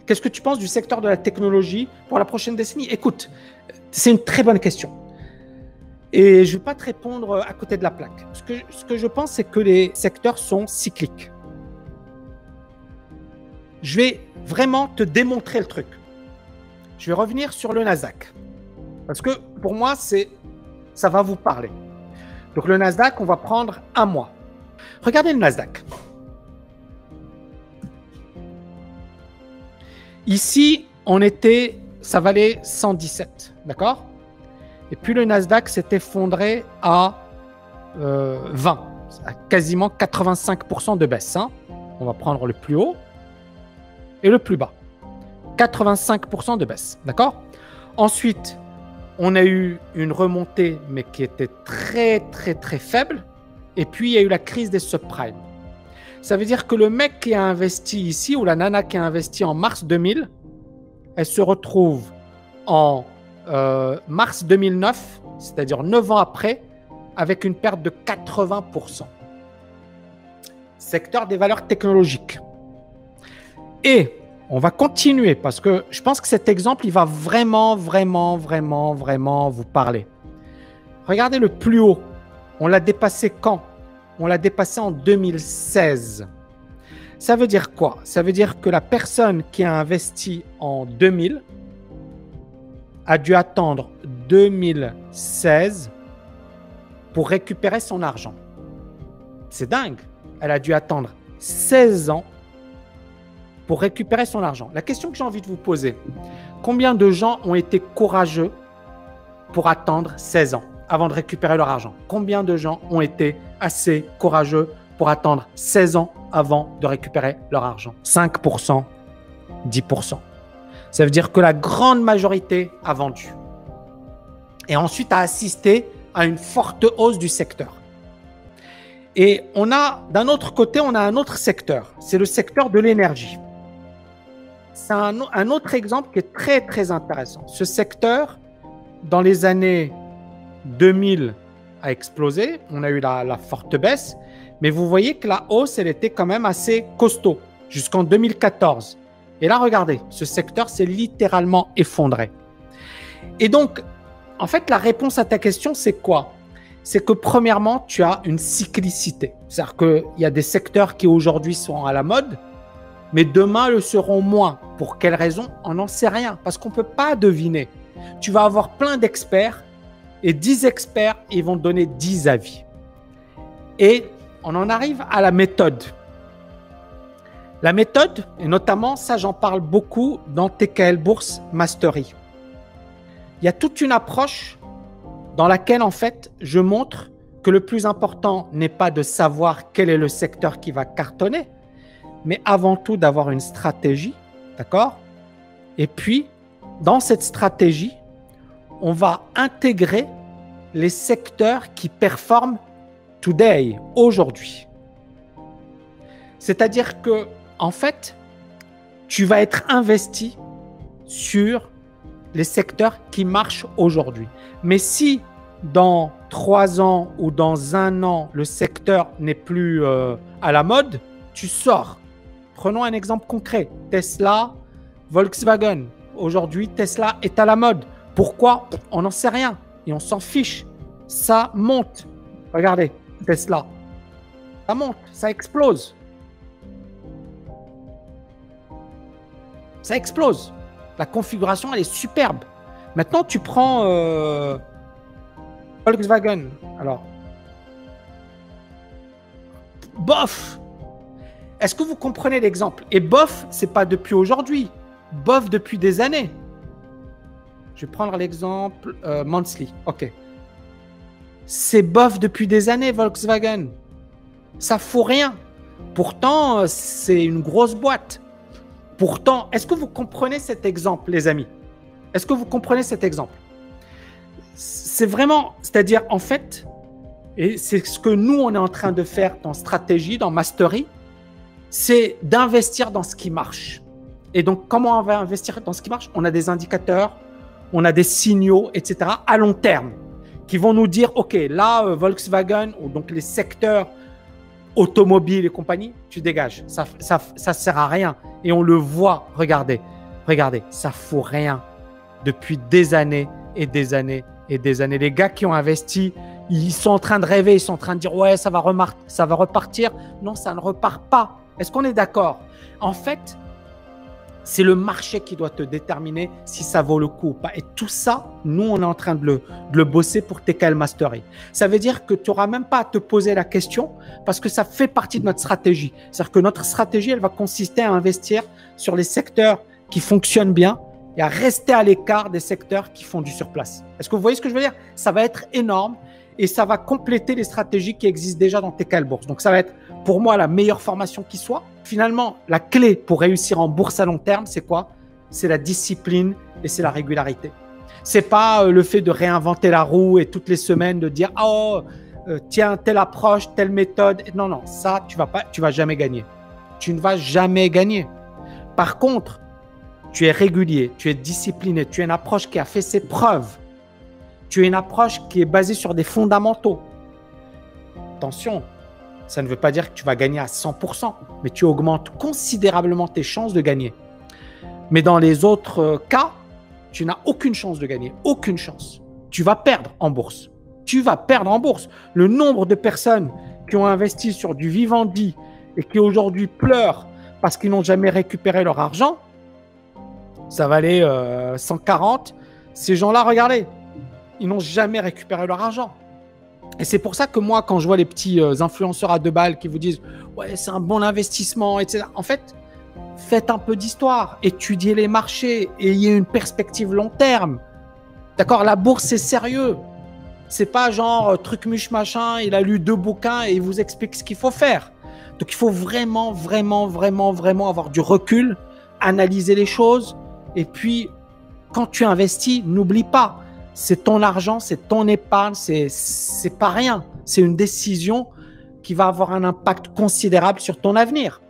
Qu'est-ce que tu penses du secteur de la technologie pour la prochaine décennie? Écoute, c'est une très bonne question. Et je ne vais pas te répondre à côté de la plaque. Ce que je pense, c'est que les secteurs sont cycliques. Je vais vraiment te démontrer le truc. Je vais revenir sur le Nasdaq. Parce que pour moi, ça va vous parler. Donc le Nasdaq, on va prendre un mois. Regardez le Nasdaq. Ici, ça valait 117, d'accord? Et puis le Nasdaq s'est effondré à 20, à quasiment 85% de baisse. Hein. On va prendre le plus haut et le plus bas. 85% de baisse, d'accord? Ensuite, on a eu une remontée, mais qui était très, très, très faible. Et puis, il y a eu la crise des subprimes. Ça veut dire que le mec qui a investi ici, ou la nana qui a investi en mars 2000, elle se retrouve en mars 2009, c'est-à-dire 9 ans après, avec une perte de 80%. Secteur des valeurs technologiques. Et on va continuer parce que je pense que cet exemple, il va vraiment, vraiment, vraiment, vraiment vous parler. Regardez le plus haut. On l'a dépassé quand? On l'a dépassé en 2016. Ça veut dire quoi? Ça veut dire que la personne qui a investi en 2000 a dû attendre 2016 pour récupérer son argent. C'est dingue. Elle a dû attendre 16 ans pour récupérer son argent. La question que j'ai envie de vous poser, combien de gens ont été courageux pour attendre 16 ans avant de récupérer leur argent? Combien de gens ont été assez courageux pour attendre 16 ans avant de récupérer leur argent? 5%, 10%. Ça veut dire que la grande majorité a vendu. Et ensuite a assisté à une forte hausse du secteur. Et d'un autre côté, on a un autre secteur. C'est le secteur de l'énergie. C'est un autre exemple qui est très, très intéressant. Ce secteur, dans les années 2000, a explosé. On a eu la forte baisse. Mais vous voyez que la hausse, elle était quand même assez costaud jusqu'en 2014. Et là, regardez, ce secteur s'est littéralement effondré. Et donc, en fait, la réponse à ta question, c'est quoi? C'est que premièrement, tu as une cyclicité. C'est-à-dire qu'il y a des secteurs qui aujourd'hui sont à la mode, mais demain le seront moins. Pour quelle raison? On n'en sait rien, parce qu'on ne peut pas deviner. Tu vas avoir plein d'experts, et 10 experts, ils vont te donner 10 avis. Et on en arrive à la méthode. La méthode, et notamment, ça j'en parle beaucoup dans TKL Bourse Mastery. Il y a toute une approche dans laquelle, en fait, je montre que le plus important n'est pas de savoir quel est le secteur qui va cartonner, mais avant tout d'avoir une stratégie, d'accord? Et puis, dans cette stratégie, on va intégrer les secteurs qui performent today, aujourd'hui. C'est-à-dire que, en fait, tu vas être investi sur les secteurs qui marchent aujourd'hui. Mais si dans 3 ans ou dans 1 an, le secteur n'est plus à la mode, tu sors. Prenons un exemple concret. Tesla, Volkswagen. Aujourd'hui, Tesla est à la mode. Pourquoi? On n'en sait rien et on s'en fiche. Ça monte. Regardez, Tesla. Ça monte, ça explose. Ça explose. La configuration, elle est superbe. Maintenant, tu prends Volkswagen. Alors, bof. Est-ce que vous comprenez l'exemple? Et bof, c'est pas depuis aujourd'hui. Bof depuis des années. Je vais prendre l'exemple monthly. OK. C'est bof depuis des années, Volkswagen. Ça fout rien. Pourtant, c'est une grosse boîte. Pourtant, est-ce que vous comprenez cet exemple, les amis? Est-ce que vous comprenez cet exemple? C'est vraiment, c'est-à-dire, en fait, et c'est ce que nous, on est en train de faire dans Stratégie, dans Mastery, c'est d'investir dans ce qui marche. Et donc, comment on va investir dans ce qui marche? On a des indicateurs, on a des signaux, etc., à long terme, qui vont nous dire, OK, là, Volkswagen, ou donc les secteurs automobiles et compagnie, tu dégages. Ça sert à rien. Et on le voit, regardez. Regardez, ça ne fout rien depuis des années et des années et des années. Les gars qui ont investi, ils sont en train de rêver, ils sont en train de dire « ouais, ça va repartir ». Non, ça ne repart pas. Est-ce qu'on est d'accord? En fait, c'est le marché qui doit te déterminer si ça vaut le coup ou pas. Et tout ça, nous, on est en train de le bosser pour TKL Mastery. Ça veut dire que tu n'auras même pas à te poser la question parce que ça fait partie de notre stratégie. C'est-à-dire que notre stratégie, elle va consister à investir sur les secteurs qui fonctionnent bien et à rester à l'écart des secteurs qui font du surplace. Est-ce que vous voyez ce que je veux dire? Ça va être énorme et ça va compléter les stratégies qui existent déjà dans TKL Bourse. Donc, ça va être pour moi la meilleure formation qui soit. Finalement, la clé pour réussir en bourse à long terme, c'est quoi? C'est la discipline et c'est la régularité. C'est pas le fait de réinventer la roue et toutes les semaines de dire « oh, tiens, telle approche, telle méthode ». Non, non, ça, tu vas jamais gagner. Tu ne vas jamais gagner. Par contre, tu es régulier, tu es discipliné, tu as une approche qui a fait ses preuves. Tu as une approche qui est basée sur des fondamentaux. Attention, ça ne veut pas dire que tu vas gagner à 100%, mais tu augmentes considérablement tes chances de gagner. Mais dans les autres cas, tu n'as aucune chance de gagner, aucune chance. Tu vas perdre en bourse. Tu vas perdre en bourse. Le nombre de personnes qui ont investi sur du Vivendi et qui aujourd'hui pleurent parce qu'ils n'ont jamais récupéré leur argent, ça valait 140. Ces gens-là, regardez, ils n'ont jamais récupéré leur argent. Et c'est pour ça que moi, quand je vois les petits influenceurs à 2 balles qui vous disent « ouais, c'est un bon investissement », etc. En fait, faites un peu d'histoire, étudiez les marchés, ayez une perspective long terme. D'accord? La bourse, c'est sérieux. C'est pas genre truc muche machin, il a lu 2 bouquins et il vous explique ce qu'il faut faire. Donc, il faut vraiment, vraiment, vraiment, vraiment avoir du recul, analyser les choses. Et puis, quand tu investis, n'oublie pas, c'est ton argent, c'est ton épargne, c'est pas rien. C'est une décision qui va avoir un impact considérable sur ton avenir.